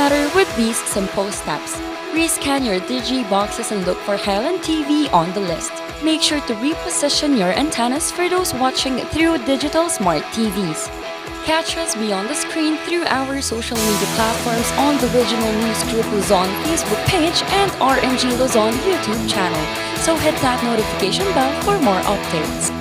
matter with these simple steps. Rescan your Digi boxes and look for Highland TV on the list. Make sure to reposition your antennas for those watching through digital smart TVs. Catch us beyond the screen through our social media platforms on the Regional News Group Luzon Facebook page and RNG Luzon YouTube channel. So hit that notification bell for more updates.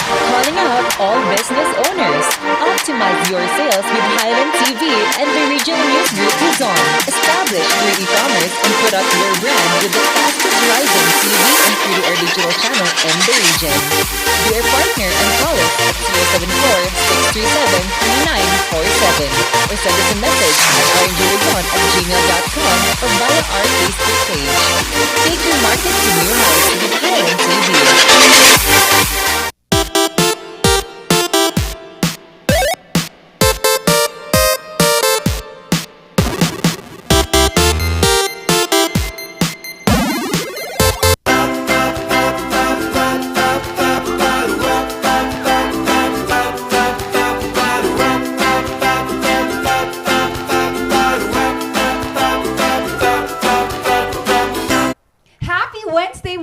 Calling out all business owners. Optimize your sales with Highland TV and the Regional News Group Luzon. Establish your e-commerce and put up your brand with the fastest rising TV and free-to-air digital channel in the region. Be our partner and call us at 074-637-3947 or send us a message at rngluzon@gmail.com or via our Facebook page. Take your market to new heights with Highland TV.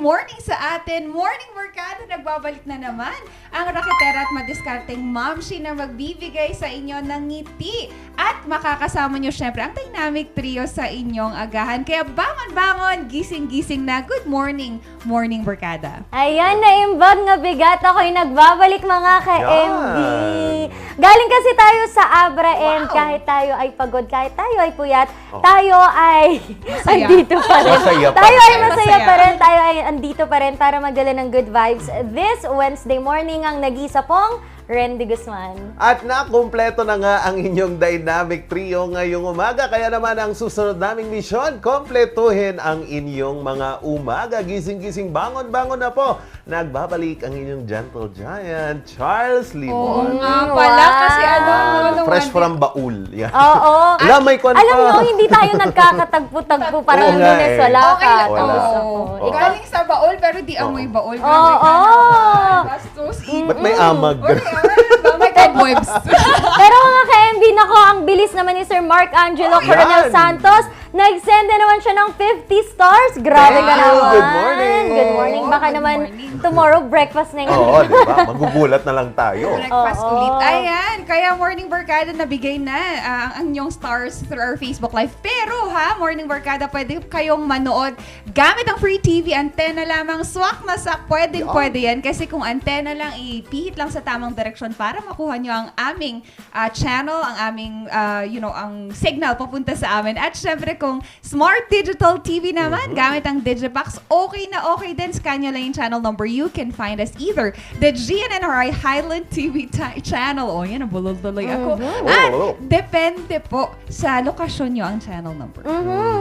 Morning sa atin. Morning Barkada, nagbabalik na naman ang raketera at madiskarteng mamshi na magbibigay sa inyo ng ngiti. At makakasama nyo syempre ang dynamic trio sa inyong agahan. Kaya bangon-bangon, gising-gising na. Good morning, Morning Barkada. Ayan, naimbag nga bigat. Ako'y nagbabalik mga ka-MB. Galing kasi tayo sa Abra and kahit tayo ay pagod, kahit tayo ay puyat, tayo ay andito pa rin. Tayo ay masaya pa rin. Tayo ay andito pa rin para magdala ng good vibes this Wednesday morning ang nag-isa pong Randy Guzman. At nakumpleto na nga ang inyong dynamic trio ngayong umaga. Kaya naman ang susunod naming misyon, kompletuhin ang inyong mga umaga. Gising-gising, bangon-bangon na po. Nagbabalik ang inyong gentle giant, Charles Limon. Oo nga pala, kasi fresh from baul. Yan. Oo. Alam nyo, hindi tayo nagkakatagpo-tagpo parang Lunes wala okay ka. lang. Galing sa baul, pero di amoy baul. Oo. Ba't may amag? May cobwebs. Pero mga ka-MB, nako, ang bilis naman ni Sir Mark Angelo Coronel Santos. Nag-send na naman siya ng 50 stars. Grabe ka naman. Good morning. Good morning. Baka naman tomorrow breakfast na yun. Oo, diba? Magugulat na lang tayo. Breakfast ulit. Ayan, kaya Morning Barkada nabigay na ang inyong stars through our Facebook Live. Pero Morning Barkada, pwede kayong manood gamit ang free TV antenna lamang. Swak na swak. Pwede yan. Kasi kung antenna lang, ipihit lang sa tamang direksyon para makuha nyo ang aming channel, ang aming, ang signal papunta sa amin. At syempre, kung smart digital TV naman, gamit ang Digibox, okay na okay din. Scan nyo lang yung channel number. You can find us either the GNNRI Highland TV channel. O, yan, nabulol tuloy ako. At depende po sa lokasyon nyo ang channel number.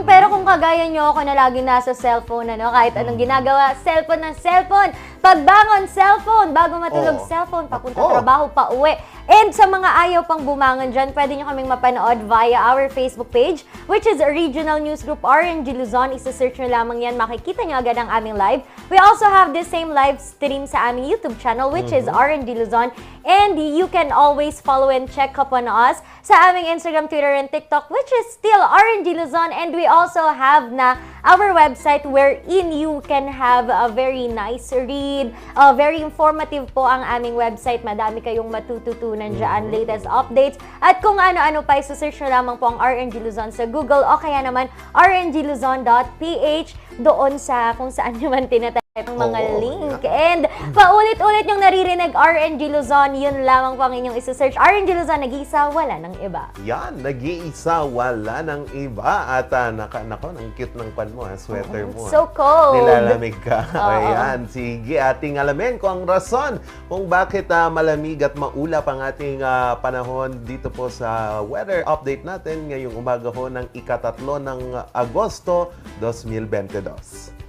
Pero kung kagaya nyo ako na lagi nasa cellphone, kahit anong ginagawa, cellphone ng cellphone. Pagbangon, cellphone. Bago matulog, cellphone. Papunta trabaho, pa uwi. And sa mga ayaw pang bumangon dyan, pwede nyo kaming mapanood via our Facebook page, which is Regional News Group RNG Luzon. Isa-search nyo lamang yan, makikita nyo agad ang aming live. We also have the same live stream sa aming YouTube channel, which is RNG Luzon. And you can always follow and check up on us sa aming Instagram, Twitter, and TikTok, which is still RNG Luzon. And we also have na our website wherein you can have a very nice read. Very informative po ang aming website. Madami kayong matututunan dyan, latest updates. At kung ano-ano pa, isa-search nyo lamang po ang RNG Luzon sa Google o kaya naman rngluzon.ph doon sa kung saan nyo man tinatay ang mga link. And paulit-ulit yung naririnig RNG Luzon, yun lamang po ang inyong isa-search. RNG Luzon, nag-iisa, wala ng iba. Yan, nag-iisa, wala ng iba. At nako, ang cute ng pan mo, sweater mo. So cold. Nilalamig ka. Ayan, sige, ating alamin kung ang rason kung bakit malamig at maulap ang ating panahon dito po sa weather update natin ngayong umaga ho ng ikatatlo ng Agosto 2022.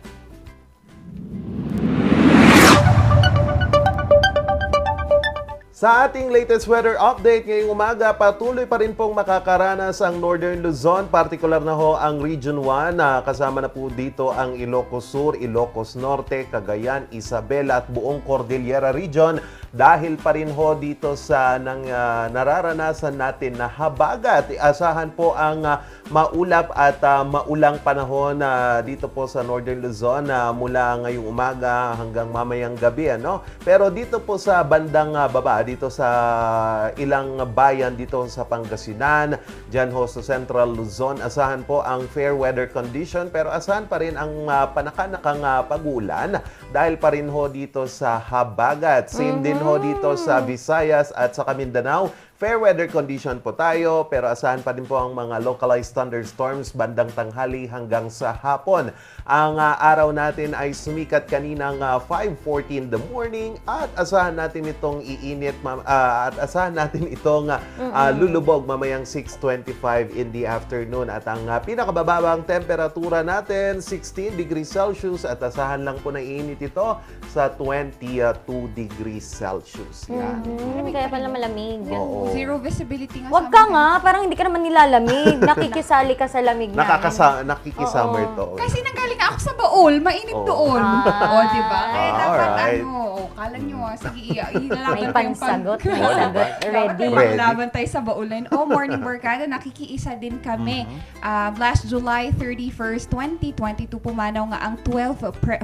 Sa ating latest weather update ngayong umaga, patuloy pa rin pong makakaranas ang Northern Luzon, partikular na ho ang Region 1. Kasama na po dito ang Ilocos Sur, Ilocos Norte, Cagayan, Isabela at buong Cordillera Region dahil pa rin ho dito sa nararanasan natin na habagat. Asahan po ang maulap at maulang panahon dito po sa Northern Luzon mula ngayong umaga hanggang mamayang gabi. Pero dito po sa bandang baba, dito sa ilang bayan dito sa Pangasinan, dyan ho sa Central Luzon, asahan po ang fair weather condition, pero asahan pa rin ang panakanakang pagulan dahil pa rin ho dito sa habagat. Same din ho dito sa Visayas at sa Mindanao. Fair weather condition po tayo, pero asahan pa din po ang mga localized thunderstorms bandang tanghali hanggang sa hapon. Ang araw natin ay sumikat kaninang 5:40 in the morning at asahan natin itong iinit at asahan natin itong lulubog mamayang 6:25 in the afternoon. At ang pinakabababang temperatura natin, 16 degrees Celsius at asahan lang po na iinit ito sa 22 degrees Celsius. Yan. Kaya pala malamig. Oo. Zero visibility nga. Wag ka nga, parang hindi ka naman nilalamig. Nakikisali ka sa lamig na. Nakikisummer to. Kasi nanggaling ako sa Baol, mainit doon. Diba? Kaya dapat Alright. kala nyo, sige, May ilalaban pansagot. May sagot. Ready. Laban tayo sa Baolan. Morning Barkada, nakikiisa din kami. Last July 31st, 2022, pumanaw nga ang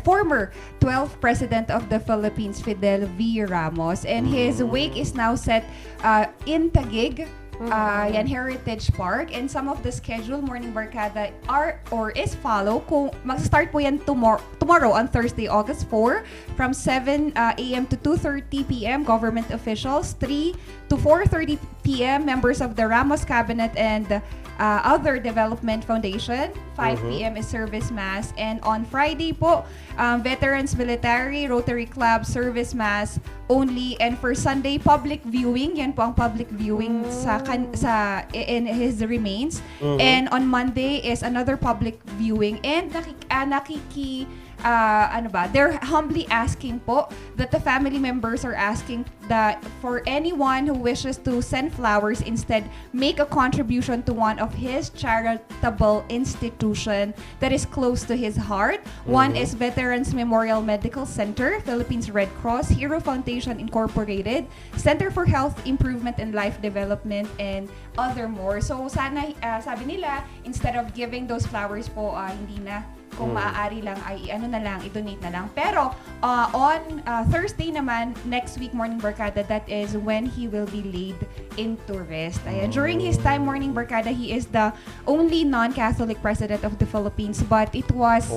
former 12th President of the Philippines, Fidel V. Ramos. And his wake is now set in Taguig, yan, Heritage Park. And some of the schedule, Morning Barkada, is follow. Kung mag-start po yan tomorrow on Thursday, August 4, from 7 a.m. to 2:30 p.m., government officials, 3 to 4:30 p.m., members of the Ramos Cabinet and other development foundation. 5 p.m. is service mass. And on Friday po, Veterans Military, Rotary Club, service mass only. And for Sunday, public viewing. Yan po ang public viewing in his remains. And on Monday is another public viewing. And they're humbly asking po that the family members are asking that for anyone who wishes to send flowers, instead make a contribution to one of his charitable institution that is close to his heart. One is Veterans Memorial Medical Center, Philippines Red Cross, Hero Foundation Incorporated, Center for Health Improvement and Life Development, and other more. So sana, sabi nila, instead of giving those flowers po, hindi na. Kung maaari lang ay i-donate na lang. Pero on Thursday naman, next week, Morning Barkada, that is when he will be laid into rest. Ayan. During his time, Morning Barkada, he is the only non-Catholic president of the Philippines. But it was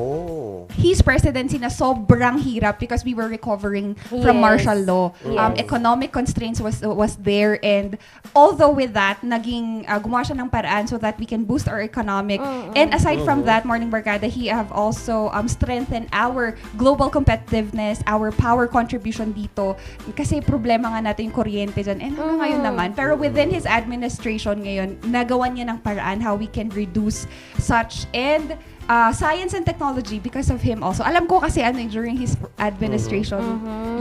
his presidency na sobrang hirap because we were recovering from martial law. Economic constraints was there, and although with that, naging gumawa siya ng paraan so that we can boost our economic. And aside from that, Morning Barkada, he have also strengthened our global competitiveness, our power contribution dito. Kasi problema nga natin yung kuryente dyan. And hanggang ngayon naman. Pero within his administration ngayon, nagawa niya ng paraan how we can reduce such. And science and technology, because of him also. Alam ko kasi during his administration,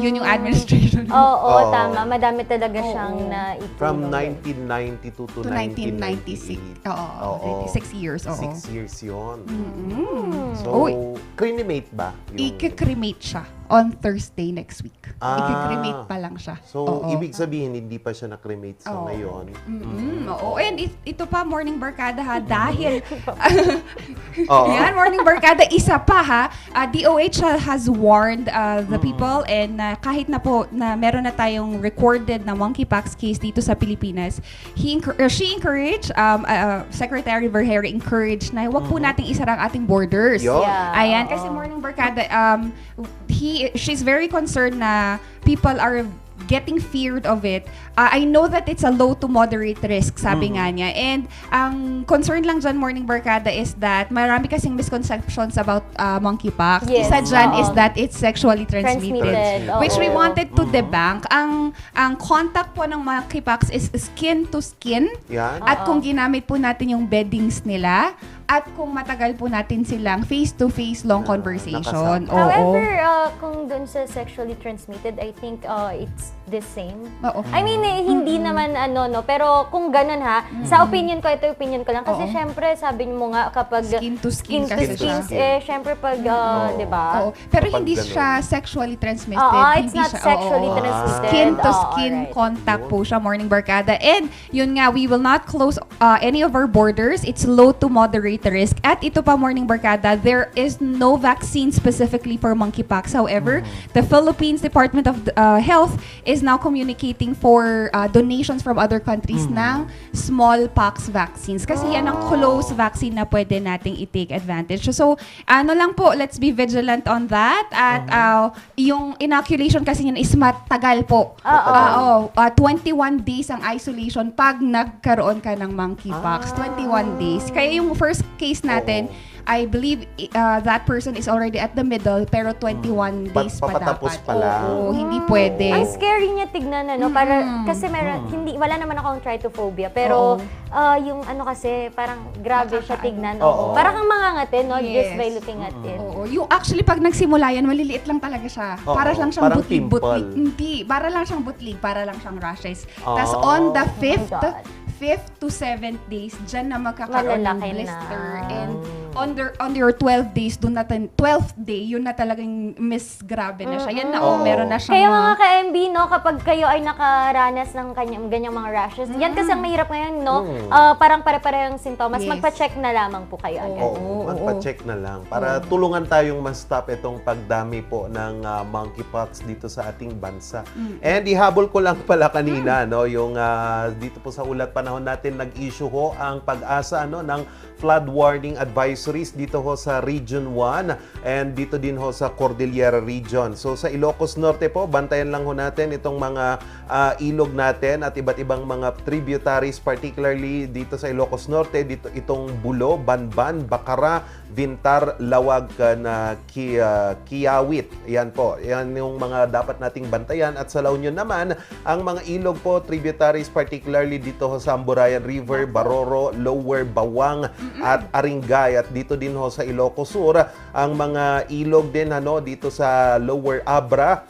yun yung administration. Oo, tama. Madami talaga siyang naitulong. From 1992 to 1996. 6 years. 6 years yun. So, cremate ba? I-cremate siya on Thursday next week. I-cremate pa lang siya. So, ibig sabihin, hindi pa siya na-cremate sa ngayon. And ito pa, Morning Barkada dahil yan, Morning Barkada, isa pa DOH has warned the people, and kahit na po na meron na tayong recorded na monkeypox case dito sa Pilipinas, she encouraged, Secretary Vergere encouraged na wag po nating isarang ating borders. Ayan, kasi Morning Barkada, she's very concerned na people are getting feared of it. I know that it's a low to moderate risk, sabi nga niya. And ang concern lang dyan, Morning Barkada, is that marami kasing misconceptions about monkeypox. Isa dyan is that it's sexually transmitted. Which we wanted to debunk. Ang contact po ng monkeypox is skin to skin. At kung ginamit po natin yung beddings nila, at kung matagal po natin silang face-to-face long conversation. Oo. However, kung dun sa sexually transmitted, I think it's the same. Oo. I mean, hindi naman no, pero kung ganun ha, sa opinion ko, ito opinion ko lang. Kasi Oo. syempre, sabi mo nga, kapag Skin to skin kasi siya. syempre pag, di ba? Oo. Pero Kapag hindi ganun. siya sexually transmitted. It's Hindi not siya, sexually oo. transmitted. Skin to Oo, skin alright. contact po siya, Morning Barkada. And yun nga, we will not close any of our borders. It's low to moderate risk. At ito pa, Morning Barkada, there is no vaccine specifically for monkeypox. However, the Philippines Department of Health is now communicating for donations from other countries ng smallpox vaccines. Kasi yan ang close vaccine na pwede nating i-take advantage. So, ano lang po, let's be vigilant on that. At yung inoculation kasi yan is matagal po. 21 days ang isolation pag nagkaroon ka ng monkeypox. 21 days. Kaya yung first case natin, I believe that person is already at the middle, pero 21 days pa Papatapos dapat. pa lang. Oo, hindi pwede. Ang scary niya tignan, para, kasi meron, wala naman akong trypophobia, pero yung kasi, parang grabe siya tignan. Oo. Parang kang mangangatin, no? Yes. Just by looking at it. Oo. Yung actually, pag nagsimula yan, maliliit lang talaga siya. Oo, Para lang siyang parang butlig-butlig. pimple. Hindi, para lang siyang butlig, para lang siyang rashes. Oh. Tapos on the God. 5th to 7th days, dyan na magkakaroon ng Malalaki blister. na. And on your 12 days, doon natin, 12th day, yun na talagang grabe na siya. Yan na, meron na siyang Kaya mga ka-MB, no, kapag kayo ay nakaranas ng ganyang mga rashes, yan kasi ang mahirap ngayon, no? Parang pare-parehong sintomas, Yes. magpa-check na lamang po kayo agad. Oo, magpa-check na lang para tulungan tayong ma-stop itong pagdami po ng monkeypox dito sa ating bansa. And ihabol ko lang pala kanina, no, yung dito po sa ulat panahon natin nag-issue ho ang pag-asa ng flood warning advisories dito ho sa Region 1 and dito din ho sa Cordillera Region. So sa Ilocos Norte po, bantayan lang ho natin itong mga ilog natin at iba't ibang mga tributaries, particularly dito sa Ilocos Norte, dito itong Bulo, Banban, Bacara, Vintar, Lawag na Kiawit. Yan po. Yan yung mga dapat nating bantayan. At sa La Union naman, ang mga ilog po, tributaries, particularly dito ho sa Amburayan River, Baroro, Lower Bawang, at Aringay. At dito din ho sa Ilocos Sur, ang mga ilog din dito sa Lower Abra,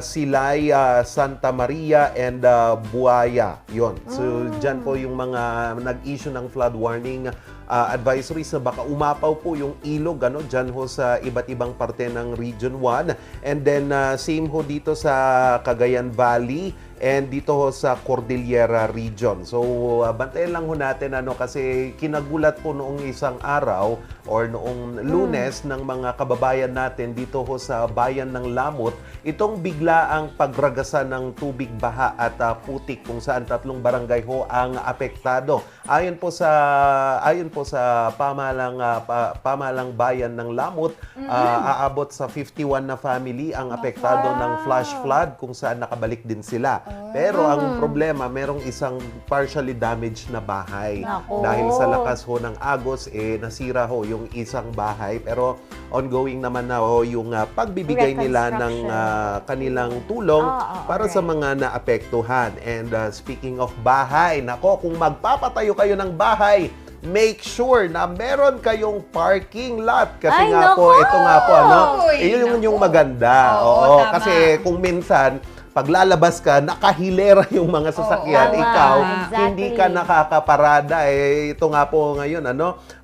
Silay, Santa Maria, and Buaya. Yon. So, dyan po yung mga nag-issue ng flood warning advisory sa baka umapaw po yung ilog dyan ho sa iba't ibang parte ng Region 1. And then same ho dito sa Cagayan Valley and dito ho sa Cordillera Region. So bantayan lang ho natin kasi kinagulat po noong isang araw or noong Lunes ng mga kababayan natin dito ho sa bayan ng Lamot, itong bigla ang pagragasan ng tubig baha at putik kung saan 3 barangay ho ang apektado. Ayon po sa pamahalang bayan ng Lamot, aabot sa 51 na family ang apektado ng flash flood kung saan nakabalik din sila. Pero ang problema, merong isang partially damaged na bahay. Nako. Dahil sa lakas ho ng agos, nasira ho yung isang bahay. Pero ongoing naman na ho yung pagbibigay nila ng kanilang tulong para sa mga naapektuhan. And speaking of bahay, nako, kung magpapatayo kayo ng bahay, make sure na meron kayong parking lot. Kasi Ay, nga po, naku! ito nga po, Uy, yun yung naku. maganda. Oo, tama. Kasi kung minsan, paglalabas ka, nakahilera yung mga sasakyan. Oo, Ikaw, exactly. hindi ka nakakaparada. Ito nga po ngayon,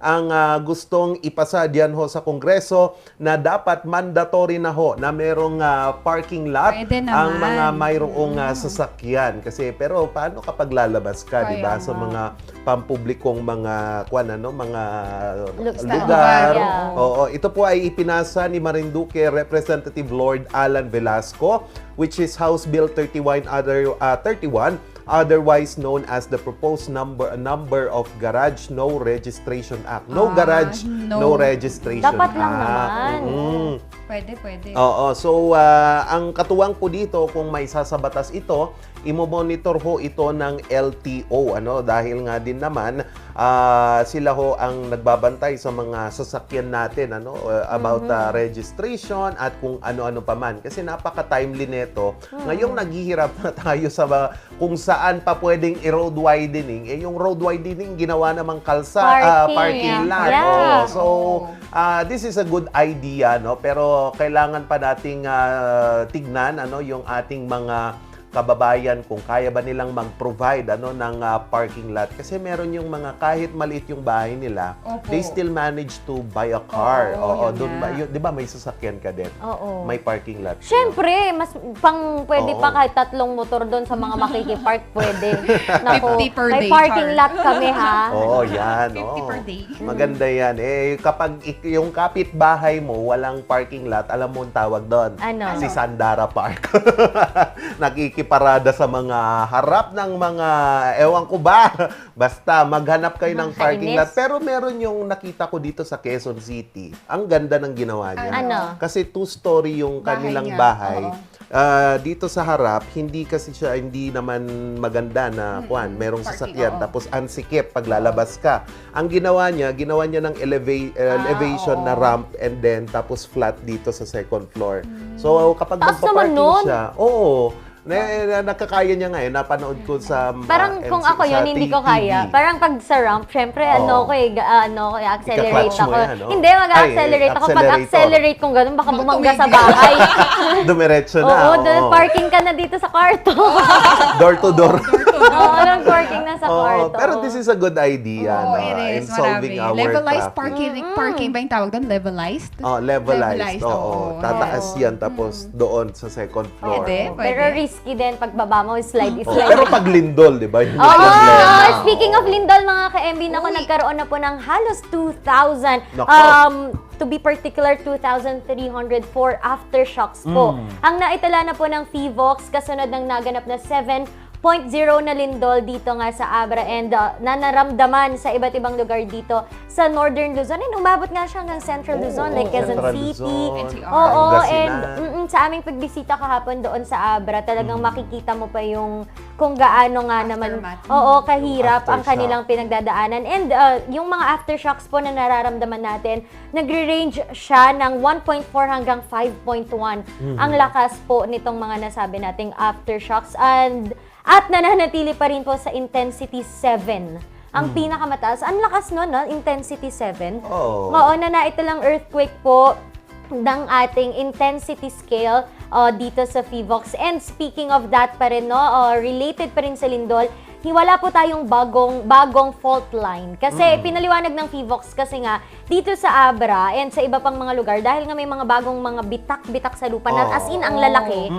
ang gustong ipasa diyan ho sa Kongreso na dapat mandatory na ho na merong parking lot Pwede naman. ang mga mayroong sasakyan. Kasi, pero paano kapag lalabas ka, di ba, Kaya sa nga. mga pampublikong mga mga Lugar. lugar. Yeah. Oo, ito po ay ipinasa ni Marinduque Representative Lord Alan Velasco, which is House Bill 31, otherwise known as the proposed number of Garage No Registration Act. No garage, no registration Dapat lang act. naman. Pwede, pwede. Oo. So, ang katuwang po dito, kung may sasabatas ito, imo-monitor ho ito ng LTO. Dahil nga din naman, sila ho ang nagbabantay sa mga sasakyan natin about registration at kung ano-ano pa man. Kasi napaka-timely nito. Ngayong naghihirap na tayo sa kung saan pa pwedeng i-road widening. Yung road widening, ginawa namang parking lot. Yeah. So, this is a good idea, pero kailangan pa nating tignan yung ating mga kababayan kung kaya ba nilang mag-provide ng parking lot. Kasi meron yung mga kahit maliit yung bahay nila, Opo. they still manage to buy a car. Oo, yun doon nga. ba? 'Di ba may sasakyan ka din? Oo. May parking lot. Siyempre, mas pwede Oo. pa kahit 3 motor doon sa mga makikipark, pwede. Naku, 50 per may day, parking Char. lot kami, ha? Oo, yan. 50 per day. Maganda yan. Kapag yung kapitbahay mo, walang parking lot, alam mo ang tawag doon? Ano? Si Sandara Park. Nakikiparada sa mga harap ng mga, ewan ko ba, basta maghanap kayo ng parking lot. Kainis. Pero meron yung nakita ko dito sa Quezon City. Ang ganda ng ginawa niya. Ano? Kasi 2-story yung Bahay kanilang niya. bahay. Oo. Dito sa harap, hindi naman maganda na kuan. Merong Parking, sasakyan, oo. tapos ansikip pag lalabas ka. Ang ginawa niya ng elevation na oo. ramp and then tapos flat dito sa second floor. So kapag Taas naman magpa-parking nun. siya, nakakaya niya nga napanood ko sa Parang kung ako yun, hindi ko kaya. Parang pag sa ramp, syempre, Oo. accelerate Ika-clutch mo ako. yan, oh. Hindi, mag-accelerate Ay, ako. Pag accelerator. accelerate kung gano'n, baka Baka bumangga sa tumigil. bahay. Dumiretso na. Oo, oo. parking ka na dito sa kwarto. Door to door. Oo, parking na sa Oo, kwarto. pero this is a good idea Oo, no, it in is. solving Marami. our Levelized traffic. parking ba yung tawag doon? Levelized? Levelized. Oo. oo. Tataas yan tapos doon sa second floor. Pwede. Pero risky din pag baba mo, slide. Oo, pero pag lindol, di ba? Yung Oo! naglalenda. Speaking of Lindol, mga ka-MB, nako, nagkaroon na po ng halos 2,000. Nako. To be particular, 2,304 aftershocks po. Ang naitala na po ng FIVOX, kasunod ng naganap na 7.0 na lindol dito nga sa Abra and nanaramdaman sa iba't ibang lugar dito sa Northern Luzon. And umabot nga siya hanggang Central Luzon, like Quezon Central City. Luzon, NCR. Oo, Pangasinan. and sa aming pagbisita kahapon doon sa Abra, talagang makikita mo pa yung kung gaano nga naman, Aftermath. oo, kahirap Yung ang aftershock. kanilang pinagdadaanan. And yung mga aftershocks po na nararamdaman natin, nagre-range siya ng 1.4 hanggang 5.1. Ang lakas po nitong mga nasabi nating aftershocks. At nananatili pa rin po sa intensity 7. Ang pinakamataas. Ang lakas nun, no? Intensity 7. Oo. Oo, na naitalang earthquake po ng ating intensity scale dito sa FIVOX. And speaking of that pa rin, no, related pa rin sa lindol, wala po tayong bagong fault line. Kasi pinaliwanag ng FIVOX kasi nga dito sa Abra and sa iba pang mga lugar, dahil nga may mga bagong mga bitak-bitak sa lupa na as in ang lalaki,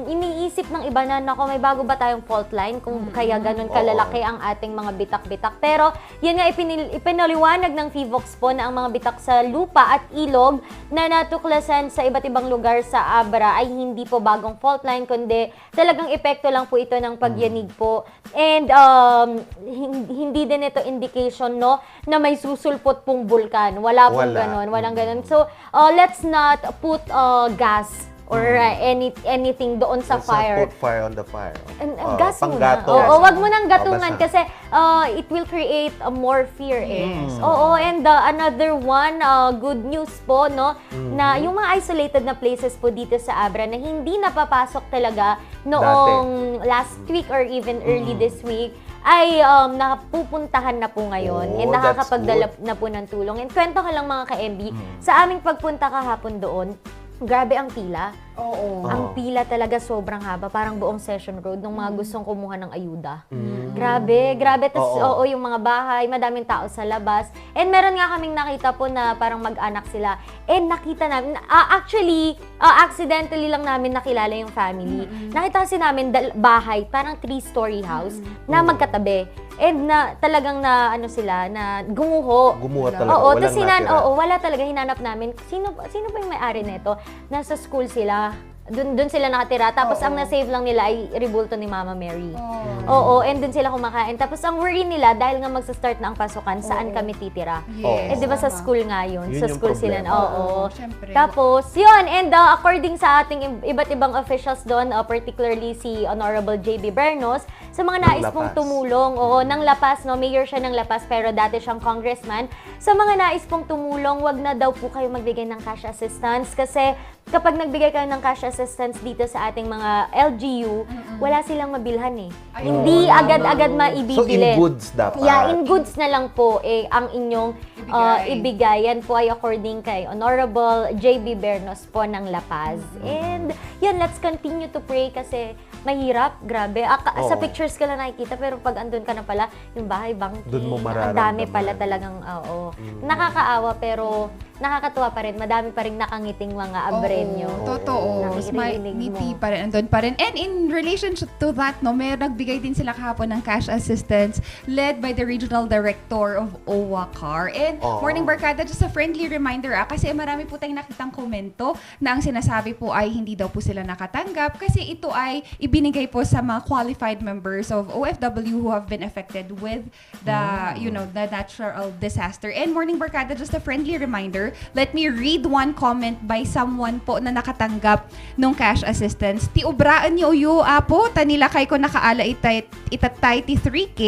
iniisip ng iba na, nako, may bago ba tayong fault line kung kaya ganun kalalaki ang ating mga bitak-bitak. Pero yun nga, ipinaliwanag ng FIVOX po na ang mga bitak sa lupa at ilog na natuklasan sa iba't ibang lugar sa Abra ay hindi po bagong fault line, kundi talagang epekto lang po ito ng pagyanig po. And hindi din ito indication, no, na may susulpot pong bulkan. Wala pong ganon, walang ganon. So, let's not put gas or anything doon sa Let's fire. not put fire on the fire. Gas mo na. Panggato. Oo, wag mo nang gatungan basta. kasi it will create more fear. Oo, and another one, good news po, no, na yung mga isolated na places po dito sa Abra na hindi napapasok talaga noong last week or even early this week, ay napupuntahan na po ngayon and that's nakakapagdala good. na po ng tulong. And kwento ka lang mga ka-MB, sa aming pagpunta kahapon doon, grabe ang pila. Oo. Ang pila talaga sobrang haba, parang buong Session Road ng mga gustong kumuha ng ayuda. Grabe. Tapos, oo, yung mga bahay, madaming tao sa labas. And meron nga kaming nakita po na parang mag-anak sila. And nakita namin, accidentally lang namin nakilala yung family. Nakita kasi namin bahay, parang 3-story house na magkatabi. And na talagang na sila na gumuho. Gumuha talaga. Oo, Walang tapos natira. wala talaga, hinanap namin. Sino ba yung may-ari nito? Nasa school sila. Dun sila nakatira. Tapos ang na-save lang nila ay rebulto ni Mama Mary. Oo, and dun sila kumakain. Tapos ang worry nila, dahil nga magsa-start na ang pasukan, saan kami titira? Yes. Eh, di ba sa school nga yun? Yun Sa yung school sila. problema. Oo. Syempre. Tapos, yun. And according sa ating iba't ibang officials doon, particularly si Honorable J.B. Bernos, sa mga nais Ng pong Lapas. tumulong, ng Lapas, no, mayor siya ng Lapas, pero dati siyang congressman. Sa mga nais pong tumulong, wag na daw po kayo magbigay ng cash assistance kasi kapag nagbigay kayo ng cash assistance dito sa ating mga LGU, wala silang mabilhan eh. Hindi agad-agad So, maibibili. in goods dapat. Yeah, in goods na lang po ang inyong Ibigay. Yan po ay according kay Honorable J.B. Bernos po ng La Paz. And yan, let's continue to pray kasi mahirap, grabe. Sa Oo. pictures ka lang nakikita pero pag andun ka na pala, yung bahay bangking, Dun mo ang mararamdaman. dami pala talagang, nakakaawa pero nakakatuwa pa rin. Madami pa rin nakangiting mga abrenyo. Totoo. Mas Naririnig ngiti mo. pa rin, andun pa rin. And in relationship to that, no, may nagbigay din sila kahapon ng cash assistance led by the Regional Director of OWACAR. And Morning Barkada, just a friendly reminder kasi marami po tayong nakitang komento na ang sinasabi po ay hindi daw po sila nakatanggap kasi ito ay ibinigay po sa mga qualified members of OFW who have been affected with the, the natural disaster. And Morning Barkada, just a friendly reminder, let me read one comment by someone po na nakatanggap ng cash assistance. Ti ubraan niyo uyo apo, tanila kay ko nakaala itatay ti 3K,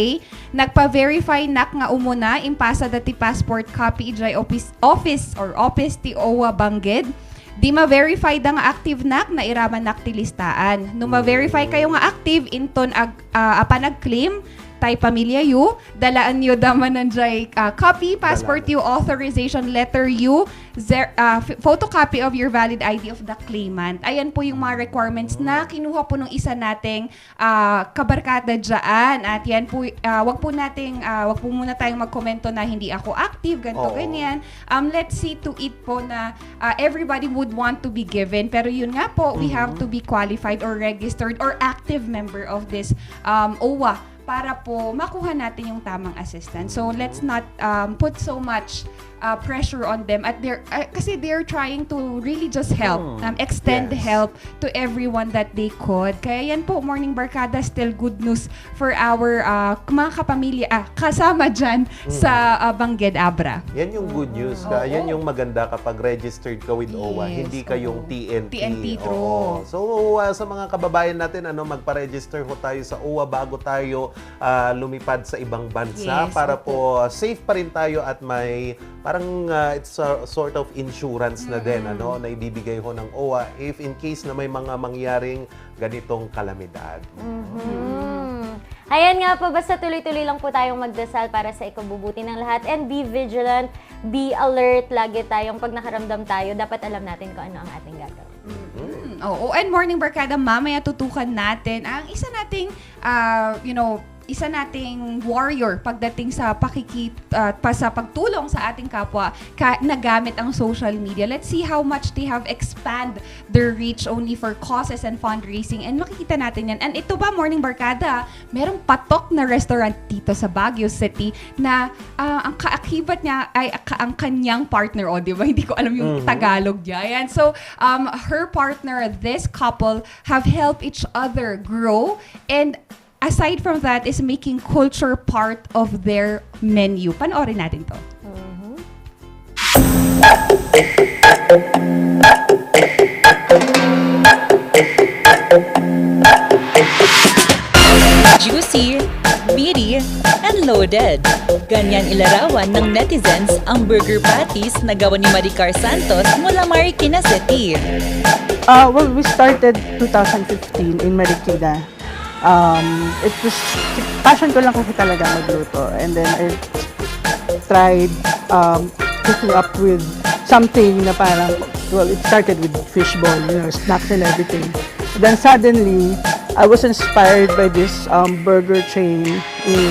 nagpa-verify nak nga umuna, impasa dati passport copy ijay office ti OWA Bangged. Di ma-verify da nga active nak, na iraman nak ti listaan. No ma-verify kayo nga active, inton apan nag-claim, tay pamilya yu, dalaan yu daman nandiay copy, passport yu, authorization letter yu, photocopy of your valid ID of the claimant. Ayan po yung mga requirements na kinuha po nung isa nating kabarkada dyan. At yan po, wag po muna tayong magkomento na hindi ako active, ganito, ganyan. Let's see to it po na everybody would want to be given. Pero yun nga po, we have to be qualified or registered or active member of this OWA para po makuha natin yung tamang assistance. So let's not put so much pressure on them at kasi they're trying to really just help, extend help to everyone that they could. Kaya yan po, Morning Barkada, still good news for our mga kapamilya, kasama dyan sa Bangged Abra. Yan yung good news. Yan yung maganda kapag registered ka with OWA. Yes, Hindi ka yung TNT. TNT, true. Oo. So, sa mga kababayan natin, magpa-register ho tayo sa OWA bago tayo lumipad sa ibang bansa Yes, para po safe pa rin tayo at may parang it's a sort of insurance na din na ibibigay ho ng OWA if in case na may mga mangyaring ganitong kalamidad. Ayan nga po, basta tuloy-tuloy lang po tayong magdasal para sa ikabubuti ng lahat. And be vigilant, be alert. Lagi tayong pag nakaramdam tayo, dapat alam natin kung ano ang ating gagawin. Oo, and Morning Barkada, mamaya tutukan natin ang isa nating warrior pagdating sa sa pagtulong sa ating kapwa na gamit ang social media. Let's see how much they have expand their reach only for causes and fundraising. And makikita natin yan. And ito ba, Morning Barkada, merong patok na restaurant dito sa Baguio City na ang kaakibat niya ay ang kanyang partner. Di ba? Hindi ko alam yung Tagalog niya. Yan. So, her partner, this couple, have helped each other grow, and aside from that is making culture part of their menu. Panoorin natin to. Juicy, meaty, and loaded. Ganyan ilarawan ng netizens ang burger patties na gawa ni Maricar Santos mula Marikina City. Well, we started 2015 in Marikina. It was, passion ko lang kasi talaga magluto. And then I tried cooking up with something na parang, well, it started with fishball, snacks and everything. Then suddenly, I was inspired by this burger chain in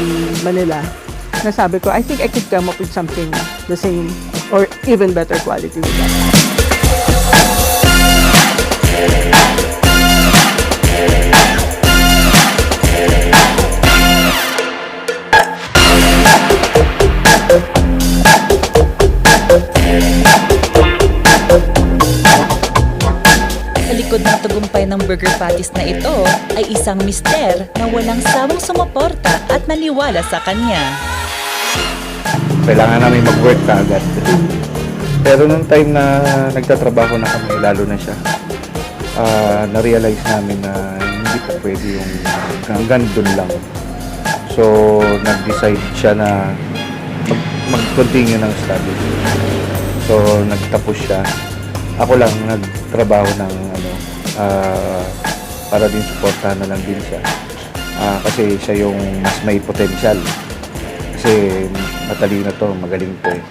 Manila. Nasabi ko, I think I could come up with something the same or even better quality with that. Sa likod ng ng burger patties na ito ay isang mister na walang sawang sumuporta at naniwala sa kanya. Kailangan namin mag-work kaagad. Pero nung time na nagtatrabaho na kami, lalo na siya, na-realize namin na hindi pa pwede yung hanggang dun lang. So, nag-decide siya na mag-continue ng study. So, nagtapos siya. Ako lang nagtrabaho ng para din suportahan na lang din siya. Kasi siya yung mas may potential. Kasi matalino to, magaling to eh.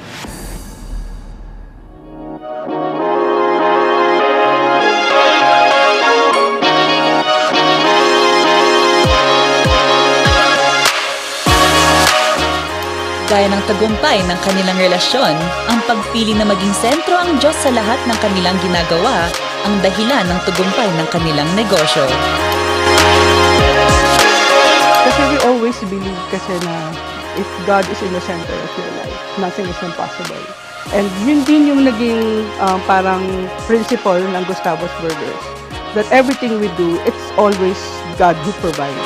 Gaya ng tagumpay ng kanilang relasyon, ang pagpili na maging sentro ang Diyos sa lahat ng kanilang ginagawa, ang dahilan ng tagumpay ng kanilang negosyo. Kasi we always believe kasi na if God is in the center of your life, nothing is impossible. And yun din yung naging parang principle ng Gustavo's Burgers. That everything we do, it's always God who provides.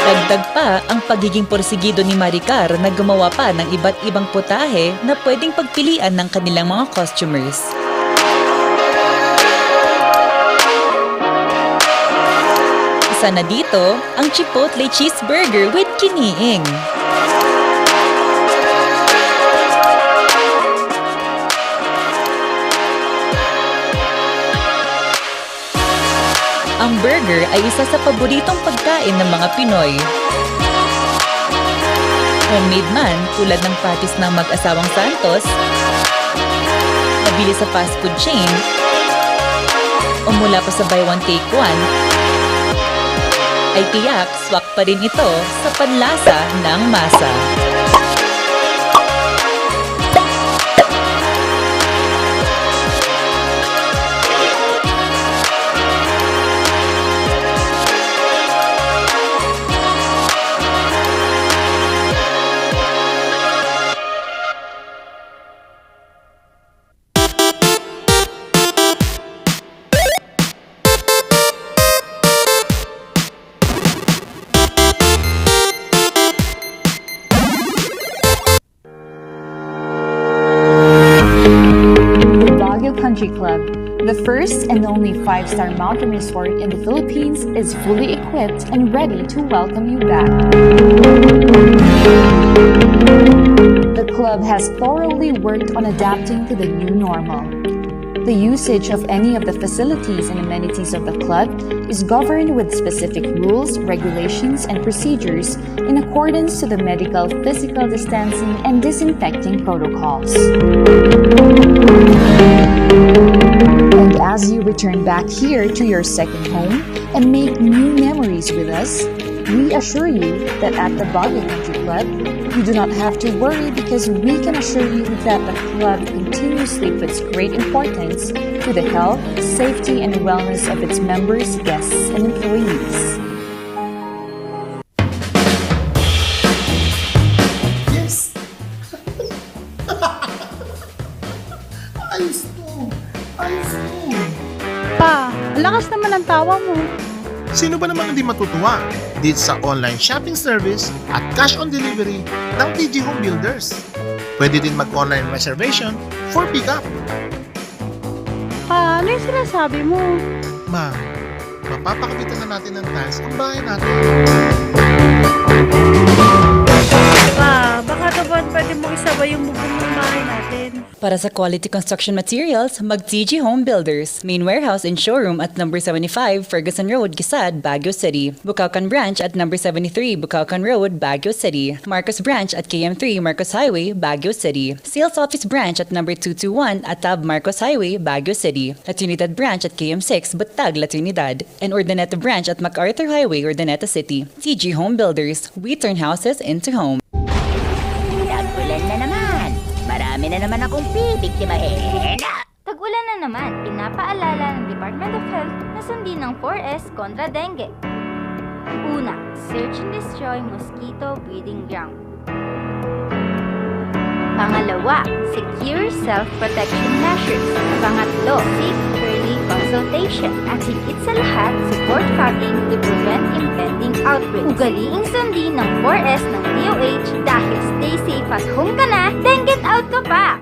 Dagdag pa ang pagiging porsigido ni Maricar na gumawa pa ng iba't ibang putahe na pwedeng pagpilian ng kanilang mga customers. Isa na dito ang Chipotle Cheeseburger with kiniing. Ang burger ay isa sa paboritong pagkain ng mga Pinoy. Homemade man tulad ng patis ng mag-asawang Santos, nabili sa fast food chain, o mula pa sa buy one take one, ay tiyak swak pa rin ito sa panlasa ng masa. Country Club, the first and only 5-star mountain resort in the Philippines, is fully equipped and ready to welcome you back. The club has thoroughly worked on adapting to the new normal. The usage of any of the facilities and amenities of the club is governed with specific rules, regulations, and procedures in accordance to the medical, physical distancing, and disinfecting protocols. And as you return back here to your second home and make new memories with us, we assure you that at the Baguio Country Club, you do not have to worry because we can assure you that the club continuously puts great importance to the health, safety, and wellness of its members, guests, and employees. Yes! Ayos to! Ayos to! Pa, ang lakas naman ang tawa mo. Sino ba namang hindi matutuwa dito sa online shopping service at cash on delivery ng TG Home Builders? Pwede din mag-online reservation for pickup. Pa, ano yung sinasabi mo? Ma'am, mapapakabitan na natin ng tiles ang bahay natin. Pa, baka naman pwede mo isabay yung bubong ng bahay natin. Para sa quality construction materials, mag-TG Home Builders. Main warehouse and showroom at number 75 Ferguson Road, Gisad, Baguio City. Bucaucan Branch at number 73 Bucaucan Road, Baguio City. Marcos Branch at KM3 Marcos Highway, Baguio City. Sales Office Branch at number 221 Atab Marcos Highway, Baguio City. La Trinidad Branch at KM6 Batag, La Trinidad. And Urdaneta Branch at MacArthur Highway, Urdaneta City. TG Home Builders. We turn houses into homes. Tag-ulan na naman. Marami na naman akong bibiktimahin. Tag-ulan na naman, pinapaalala ng Department of Health na sundin ng 4S kontra dengue. Una, search and destroy mosquito breeding ground. Pangalawa, secure self-protection measures. Pangatlo, seek early consultation. At higit sa lahat, support fracking to prevent impending outbreaks. Ugaliing sundin ng 4S ng DOH dahil stay safe at home ka na, then get out ka pa!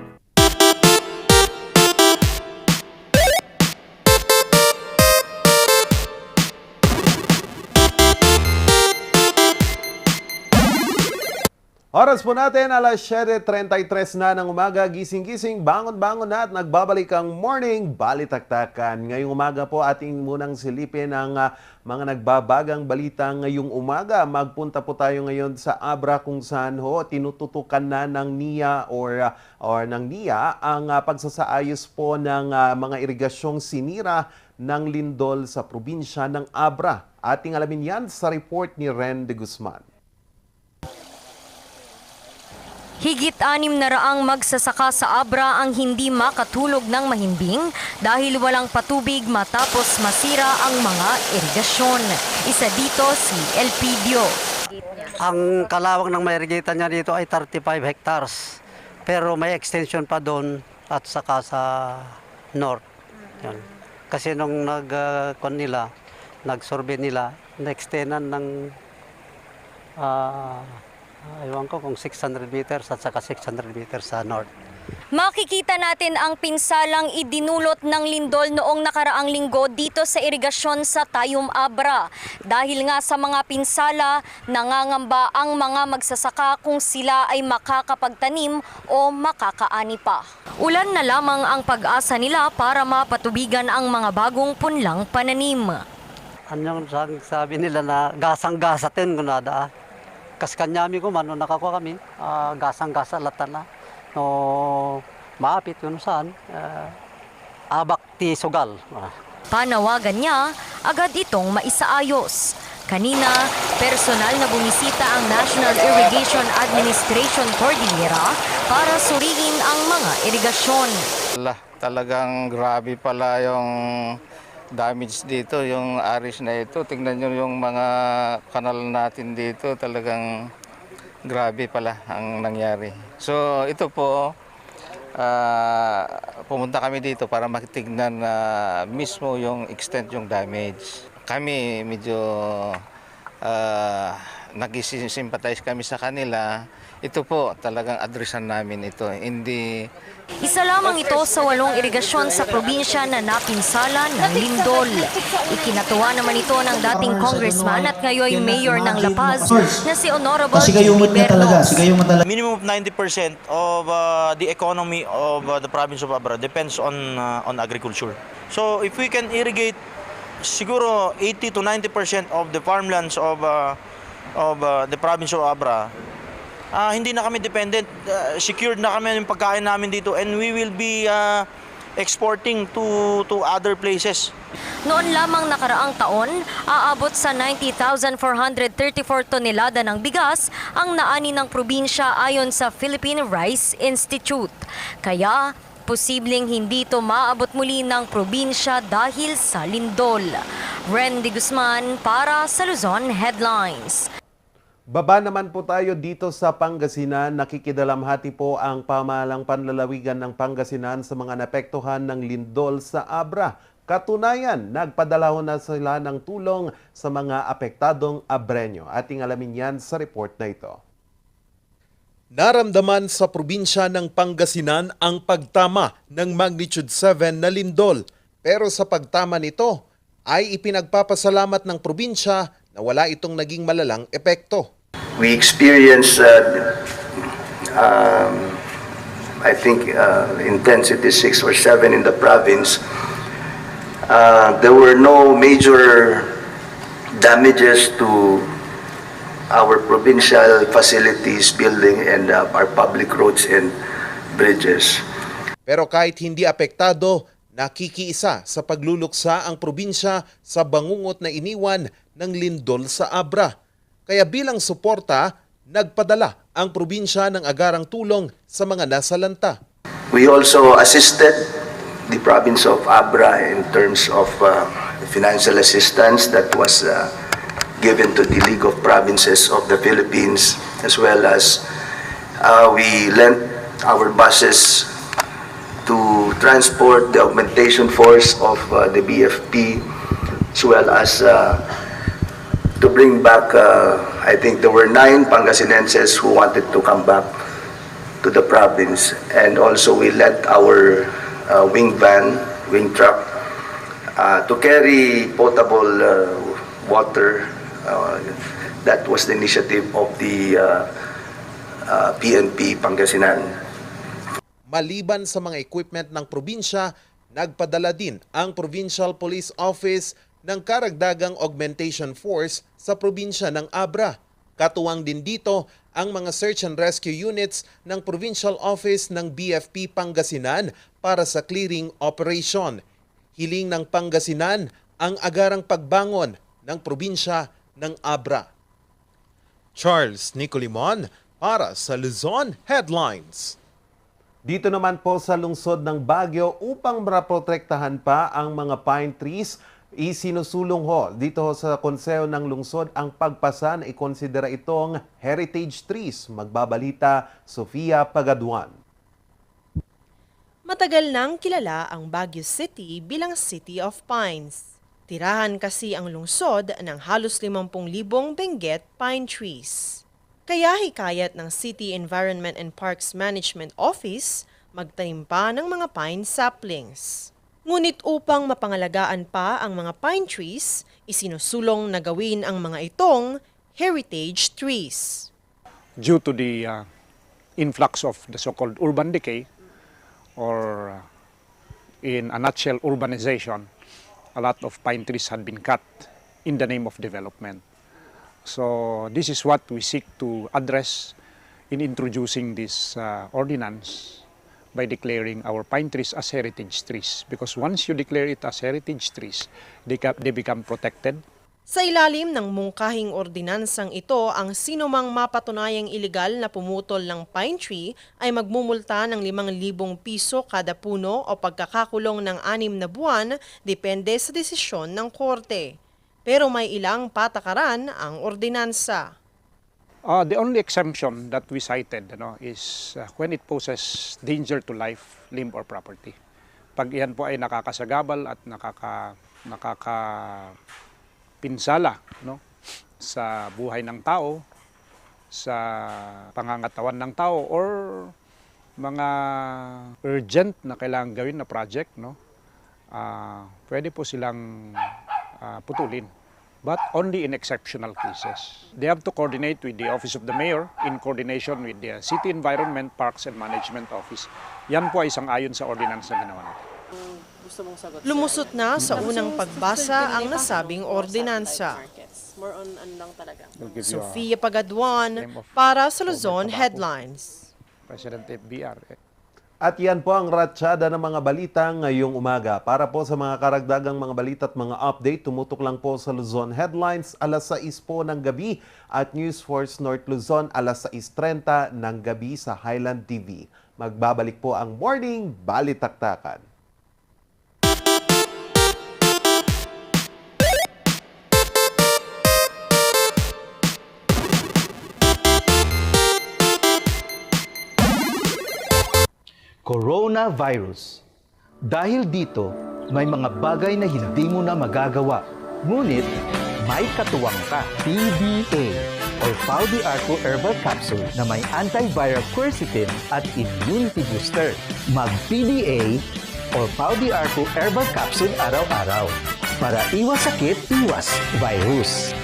Oras po natin, alas 7:33 na ng umaga. Gising-gising, bangon-bangon na at nagbabalik ang Morning Balitaktakan. Ngayong umaga po ating munang silipin ang mga nagbabagang balita ngayong umaga. Magpunta po tayo ngayon sa Abra kung saan tinututukan na ng NIA or ng NIA ang pagsasaayos po ng mga irigasyong sinira ng lindol sa probinsya ng Abra. Ating alamin yan sa report ni Ren de Guzman. Higit 600 magsasaka sa Abra ang hindi makatulog ng mahimbing dahil walang patubig matapos masira ang mga irigasyon. Isa dito si Elpidio. Ang kalawang ng mairigatan niya dito ay 35 hectares. Pero may extension pa doon at saka sa north. Yan. Kasi nung nag-survey nila, na-extendan ng ewan ko kung 600 meters at saka 600 meters sa north. Makikita natin ang pinsalang idinulot ng lindol noong nakaraang linggo dito sa irigasyon sa Tayum Abra. Dahil nga sa mga pinsala, nangangamba ang mga magsasaka kung sila ay makakapagtanim o makakaani pa. Ulan na lamang ang pag-asa nila para mapatubigan ang mga bagong punlang pananim. Anyong sabi nila na gasang-gasatin kung nada. Kas kanyami ko man, nung nakakuha kami, gasang-gasa latan na. No, maapit yun saan, abak ti sugal. Panawagan niya, agad itong maisaayos. Kanina, personal na bumisita ang National Irrigation Administration Cordillera para suriin ang mga irigasyon. Talagang grabe pala yung damage dito, yung aris na ito. Tingnan nyo yung mga kanal natin dito, talagang grabe pala ang nangyari. So ito po, pumunta kami dito para makitignan mismo yung extent yung damage. Kami medyo nag-sympathize kami sa kanila. Ito po talagang addressan namin ito. Hindi Isa lamang ito sa 8 irigasyon sa probinsya na napinsala ng lindol. Ikinatuwa naman ito ng dating congressman at ngayon mayor ng La Paz na si Honorable Minimum of 90% of the economy of the province of Abra depends on agriculture. So if we can irrigate siguro 80 to 90% of the farmlands of the province of Abra, hindi na kami dependent, secured na kami yung pagkain namin dito, and we will be exporting to other places. Noon lamang nakaraang taon, aabot sa 90,434 tonelada ng bigas ang naani ng probinsya ayon sa Philippine Rice Institute. Kaya, posibleng hindi ito maabot muli ng probinsya dahil sa lindol. Ren de Guzman para sa Luzon Headlines. Baba naman po tayo dito sa Pangasinan. Nakikidalamhati po ang pamahalang panlalawigan ng Pangasinan sa mga naapektuhan ng lindol sa Abra. Katunayan, nagpadala na sila ng tulong sa mga apektadong Abreño. Ating alamin yan sa report na ito. Naramdaman sa probinsya ng Pangasinan ang pagtama ng magnitude 7 na lindol. Pero sa pagtama nito ay ipinagpapasalamat ng probinsya na wala itong naging malalang epekto. We experienced, I think, intensity 6 or 7 in the province. There were no major damages to our provincial facilities, building, and our public roads and bridges. Pero kahit hindi apektado, nakikiisa sa pagluluksa ang probinsya sa bangungot na iniwan ng lindol sa Abra. Kaya bilang suporta, nagpadala ang probinsya ng agarang tulong sa mga nasalanta. We also assisted the province of Abra in terms of financial assistance that was given to the League of Provinces of the Philippines, as well as we lent our buses to transport the augmentation force of the BFP, as well as to bring back, I think there were 9 Pangasinenses who wanted to come back to the province. And also we let our wing truck, to carry potable water. That was the initiative of the PNP Pangasinan. Maliban sa mga equipment ng probinsya, nagpadala din ang Provincial Police Office ng karagdagang augmentation force sa probinsya ng Abra. Katuwang din dito ang mga search and rescue units ng Provincial Office ng BFP Pangasinan para sa clearing operation. Hiling ng Pangasinan ang agarang pagbangon ng probinsya ng Abra. Charles Nicolimon para sa Luzon Headlines. Dito naman po sa lungsod ng Baguio, upang maprotektahan pa ang mga pine trees, isinusulong ho dito ho sa konseho ng lungsod ang pagpasa na ikonsidera itong heritage trees. Magbabalita, Sofia Pagaduan. Matagal nang kilala ang Baguio City bilang City of Pines. Tirahan kasi ang lungsod ng halos 50,000 benguet pine trees. Kaya hikayat ng City Environment and Parks Management Office magtanim pa ng mga pine saplings. Ngunit upang mapangalagaan pa ang mga pine trees, isinusulong na gawin ang mga itong heritage trees. Due to the influx of the so-called urban decay, or in a nutshell, urbanization, a lot of pine trees had been cut in the name of development. So this is what we seek to address in introducing this ordinance by declaring our pine trees as heritage trees. Because once you declare it as heritage trees, they become protected. Sa ilalim ng mungkahing ordinansang ito, ang sinumang mapatunayang ilegal na pumutol ng pine tree ay magmumulta ng 5,000 piso kada puno o pagkakakulong ng 6 na buwan, depende sa desisyon ng korte. Pero may ilang patakaran ang ordinansa. The only exemption that we cited is when it poses danger to life, limb, or property. Pag iyan po ay nakakasagabal at nakakapinsala sa buhay ng tao, sa pangangatawan ng tao, or mga urgent na kailangan gawin na project, pwede po silang putulin. But only in exceptional cases. They have to coordinate with the Office of the Mayor in coordination with the City Environment, Parks and Management Office. Yan po ay sang-ayon sa ordinance na ginawa natin. Lumusot na sa unang pagbasa ang nasabing ordinansa. Sofia Pagaduan para sa Luzon Headlines. President FBR. At yan po ang ratsyada ng mga balita ngayong umaga. Para po sa mga karagdagang mga balita at mga update, tumutok lang po sa Luzon Headlines, alas 6 po ng gabi, at News Force North Luzon, alas 6:30 ng gabi sa Highland TV. Magbabalik po ang Morning Balitaktakan. Coronavirus. Dahil dito, may mga bagay na hindi mo na magagawa. Ngunit, may katuwang ka. PDA or Pau de Arco Herbal Capsule na may antiviral quercetin at immunity booster. Mag-PDA or Pau de Arco Herbal Capsule araw-araw. Para iwas sakit, iwas virus.